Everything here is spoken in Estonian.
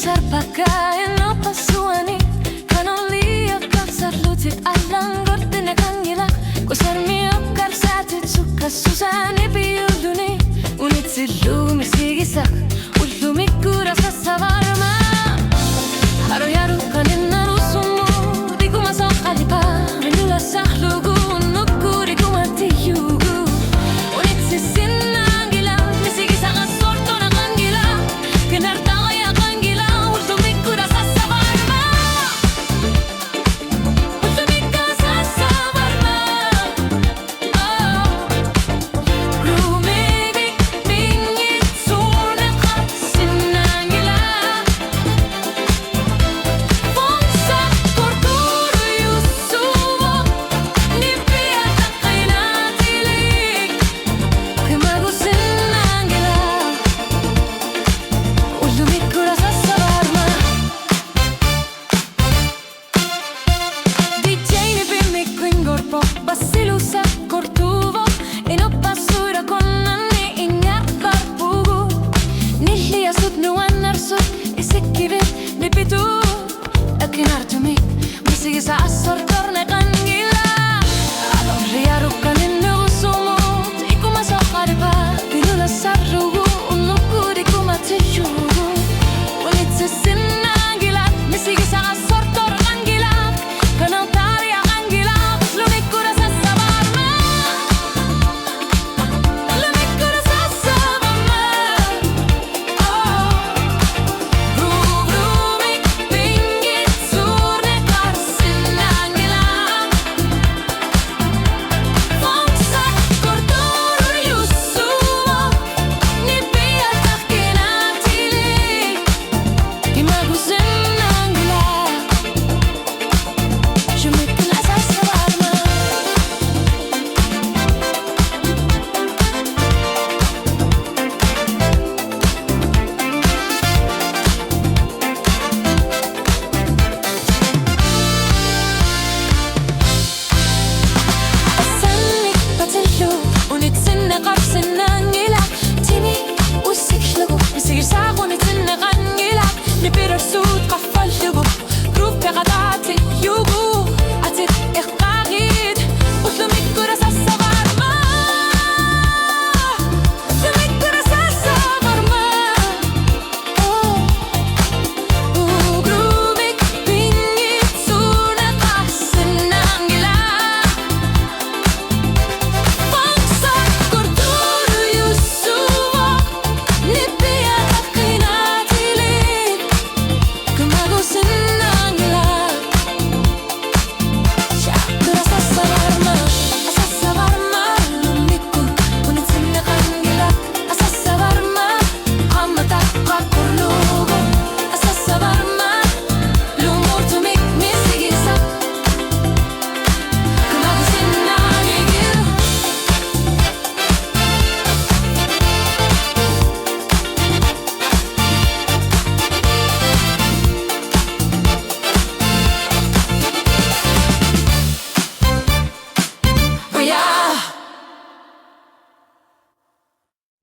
pagkain na pasuani Kanaliya kaksarlutit alang gortine kangila Kusarmi okkarsatit sukkassusani piyulduni Unitsillu misigisak ullumi kurasa savarma Haru yaru kaninnaru summu Diguma soqalipa Minula sahlugu nukkuri kumatiyugu Unitsissinna angila Misigisak asortona kangila Kinartaya kangila Ullumi kurasa savarma Ullumi kurasa savarma Rumegi mingit sune qatsinna angila Fonsa torturu yusuvo Nipia taqaynatilik Kimagusinna angila Ullumi kurasa savarma DJ-ni pimmikuin korpo Basilusa kortuvo En oppassuira konnanni ingar karpugu Nilli ja sut nuannarsut Isikivit nipitu